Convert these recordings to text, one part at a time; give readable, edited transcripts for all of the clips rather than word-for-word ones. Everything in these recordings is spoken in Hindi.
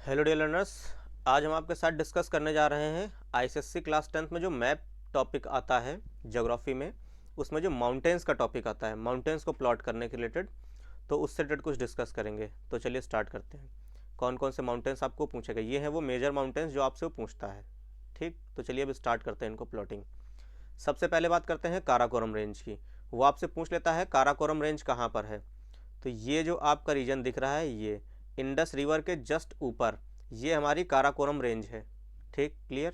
Hello dear learners. आज हम आपके साथ डिस्कस करने जा रहे हैं आईसीएससी क्लास 10th में जो मैप टॉपिक आता है ज्योग्राफी में, उसमें जो माउंटेन्स का टॉपिक आता है, माउंटेन्स को प्लॉट करने के रिलेटेड, तो उससे रिलेटेड कुछ डिस्कस करेंगे। तो चलिए स्टार्ट करते हैं। कौन कौन से माउंटेन्स आपको पूछेगा, ये हैं वो मेजर माउंटेन्स जो आपसे वो पूछता है। ठीक, तो चलिए अब स्टार्ट करते हैं इनको प्लॉटिंग। सबसे पहले बात करते हैं काराकोरम रेंज की। वो आपसे पूछ लेता है काराकोरम रेंज कहाँ पर है। तो ये जो आपका रीजन दिख रहा है, ये इंडस रिवर के जस्ट ऊपर, ये हमारी काराकोरम रेंज है। ठीक, क्लियर।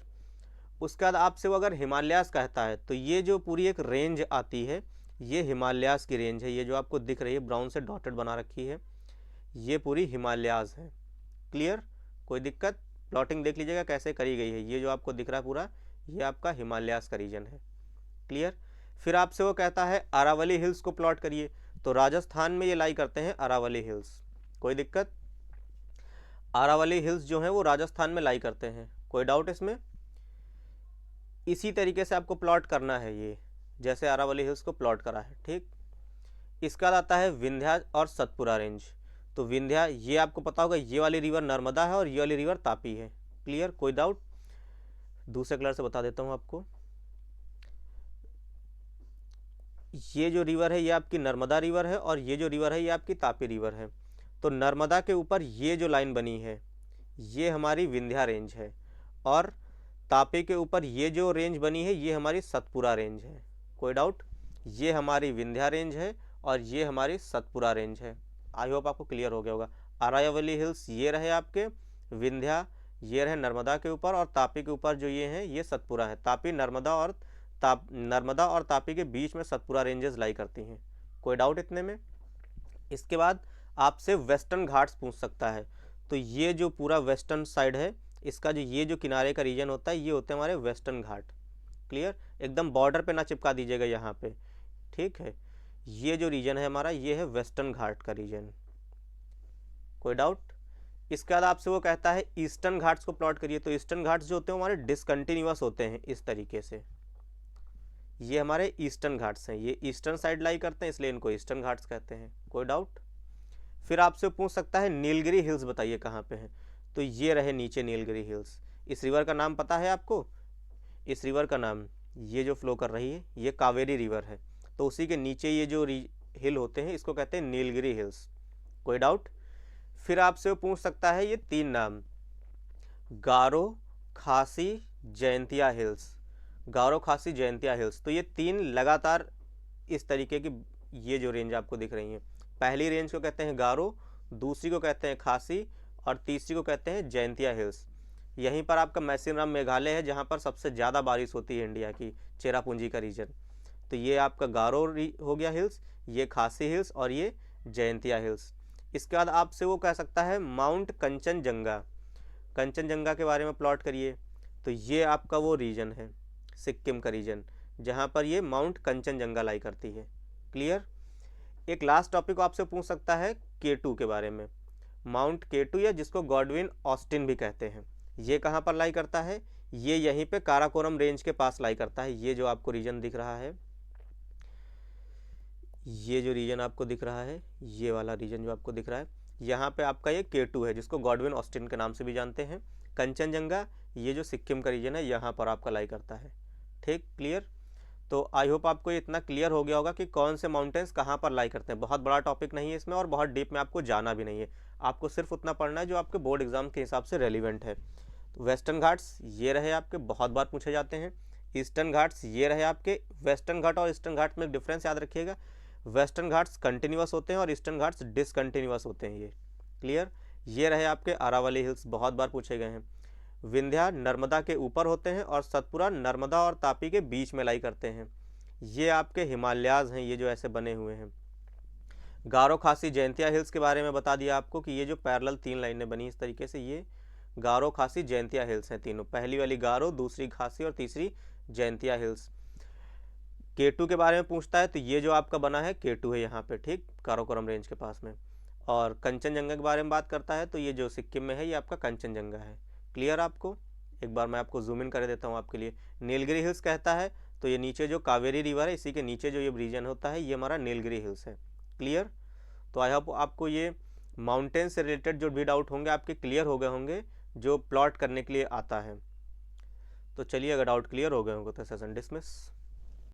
उसके बाद आपसे वो अगर हिमालयास कहता है, तो ये जो पूरी एक रेंज आती है, ये हिमालयास की रेंज है। ये जो आपको दिख रही है ब्राउन से डॉटेड बना रखी है, ये पूरी हिमालयास है। क्लियर, कोई दिक्कत? प्लॉटिंग देख लीजिएगा कैसे करी गई है। ये जो आपको दिख रहा है पूरा, ये आपका हिमालयास का रीजन है। क्लियर। फिर आपसे वो कहता है अरावली हिल्स को प्लॉट करिए, तो राजस्थान में ये लाई करते हैं अरावली हिल्स। कोई दिक्कत? अरावली हिल्स जो हैं वो राजस्थान में लाई करते हैं, कोई डाउट इसमें? इसी तरीके से आपको प्लॉट करना है ये, जैसे अरावली हिल्स को प्लॉट करा है। ठीक, इसका आता है विंध्या और सतपुरा रेंज। तो विंध्या, ये आपको पता होगा, ये वाली रिवर नर्मदा है और ये वाली रिवर तापी है। क्लियर, कोई डाउट? दूसरे कलर से बता देता हूँ आपको। ये जो रिवर है ये आपकी नर्मदा रिवर है और ये जो रिवर है ये आपकी तापी रिवर है। तो नर्मदा के ऊपर ये जो लाइन बनी है, ये हमारी विंध्या रेंज है, और तापी के ऊपर ये जो रेंज बनी है, ये हमारी सतपुरा रेंज है। कोई डाउट? ये हमारी विंध्या रेंज है और ये हमारी सतपुरा रेंज है। आई होप आपको क्लियर हो गया होगा। अरावली हिल्स ये रहे आपके, विंध्या ये रहे नर्मदा के ऊपर, और तापी के ऊपर जो ये हैं ये सतपुरा है। तापी नर्मदा और तापी के बीच में सतपुरा रेंजेस लाई करती हैं। कोई डाउट इतने में? इसके बाद आपसे वेस्टर्न घाट्स पूछ सकता है। तो ये जो पूरा वेस्टर्न साइड है, इसका जो ये जो किनारे का रीजन होता है, ये होते हैं हमारे वेस्टर्न घाट। क्लियर, एकदम बॉर्डर पे ना चिपका दीजिएगा यहाँ पे। ठीक है, ये जो रीजन है हमारा, ये है वेस्टर्न घाट का रीजन। कोई डाउट? इसके बाद आपसे वो कहता है ईस्टर्न घाट्स को प्लॉट करिए। तो ईस्टर्न घाट्स जो होते हैं हमारे डिसकंटिन्यूअस होते हैं इस तरीके से। ये हमारे ईस्टर्न घाट्स हैं, ये ईस्टर्न साइड लाई करते हैं, इसलिए इनको ईस्टर्न घाट्स कहते हैं। कोई डाउट? फिर आपसे पूछ सकता है नीलगिरी हिल्स बताइए कहाँ पे हैं। तो ये रहे नीचे नीलगिरी हिल्स। इस रिवर का नाम पता है आपको? इस रिवर का नाम, ये जो फ्लो कर रही है ये कावेरी रिवर है, तो उसी के नीचे ये जो हिल होते हैं इसको कहते हैं नीलगिरी हिल्स। कोई डाउट? फिर आपसे वो पूछ सकता है ये तीन नाम, गारो, खासी, जयंतिया हिल्स। गारो, खासी, जयंतिया हिल्स, तो ये तीन लगातार इस तरीके की ये जो रेंज आपको दिख रही हैं, पहली रेंज को कहते हैं गारो, दूसरी को कहते हैं खासी, और तीसरी को कहते हैं जयंतिया हिल्स। यहीं पर आपका मैसिनराम मेघालय है, जहाँ पर सबसे ज़्यादा बारिश होती है इंडिया की, चेरापूंजी का रीजन। तो ये आपका गारो हो गया हिल्स, ये खासी हिल्स, और ये जयंतिया हिल्स। इसके बाद आपसे वो कह सकता है माउंट कंचनजंगा। कंचनजंगा के बारे में प्लॉट करिए। तो ये आपका वो रीजन है, सिक्किम का रीजन, जहाँ पर ये माउंट कंचनजंगा लाई करती है। क्लियर। एक लास्ट टॉपिक आपसे पूछ सकता है केटू के बारे में। माउंट केटू, या जिसको गॉडविन ऑस्टिन भी कहते हैं, ये कहाँ पर लाई करता है? ये यहीं पे काराकोरम रेंज के पास लाई करता है। ये जो आपको रीजन दिख रहा है, ये जो रीजन आपको दिख रहा है, ये वाला रीजन जो आपको दिख रहा है, यहाँ पे आपका ये केटू है, जिसको गॉडविन ऑस्टिन के नाम से भी जानते हैं। कंचनजंगा, ये जो सिक्किम का रीजन है, यहाँ पर आपका लाई करता है। ठीक, क्लियर। तो आई होप आपको ये इतना क्लियर हो गया होगा कि कौन से माउंटेन्स कहाँ पर लाई करते हैं। बहुत बड़ा टॉपिक नहीं है इसमें, और बहुत डीप में आपको जाना भी नहीं है। आपको सिर्फ उतना पढ़ना है जो आपके बोर्ड एग्जाम के हिसाब से रेलिवेंट है। तो वेस्टर्न घाट्स ये रहे आपके, बहुत बार पूछे जाते हैं। ईस्टर्न घाट्स ये रहे आपके। वेस्टर्न घाट और ईस्टर्न घाट में एक डिफरेंस याद रखिएगा, वेस्टर्न घाट्स कंटिन्यूअस होते हैं और ईस्टर्न घाट्स डिसकंटिन्यूअस होते हैं। ये क्लियर। ये रहे आपके अरावली हिल्स, बहुत बार पूछे गए हैं। विंध्या नर्मदा के ऊपर होते हैं, और सतपुरा नर्मदा और तापी के बीच में लाई करते हैं। ये आपके हिमालयाज हैं, ये जो ऐसे बने हुए हैं। गारो, खासी, जयंतिया हिल्स के बारे में बता दिया आपको कि ये जो पैरेलल तीन लाइनें बनी इस तरीके से, ये गारो, खासी, जयंतिया हिल्स हैं तीनों। पहली वाली गारो, दूसरी खासी और तीसरी जयंतिया हिल्स। केटू के बारे में पूछता है, तो ये जो आपका बना है केटू है यहाँ पे, ठीक, काराकोरम रेंज के पास में। और कंचनजंगा के बारे में बात करता है, तो ये जो सिक्किम में है ये आपका कंचनजंगा है। क्लियर आपको? एक बार मैं आपको जूम इन कर देता हूँ आपके लिए। नीलगिरी हिल्स कहता है, तो ये नीचे जो कावेरी रिवर है, इसी के नीचे जो ये रीजन होता है, ये हमारा नीलगिरी हिल्स है। क्लियर। तो आई होप आपको ये माउंटेन से रिलेटेड जो भी डाउट होंगे आपके क्लियर हो गए होंगे, जो प्लॉट करने के लिए आता है। तो चलिए, अगर डाउट क्लियर हो गए होंगे तो सेशन डिसमिस।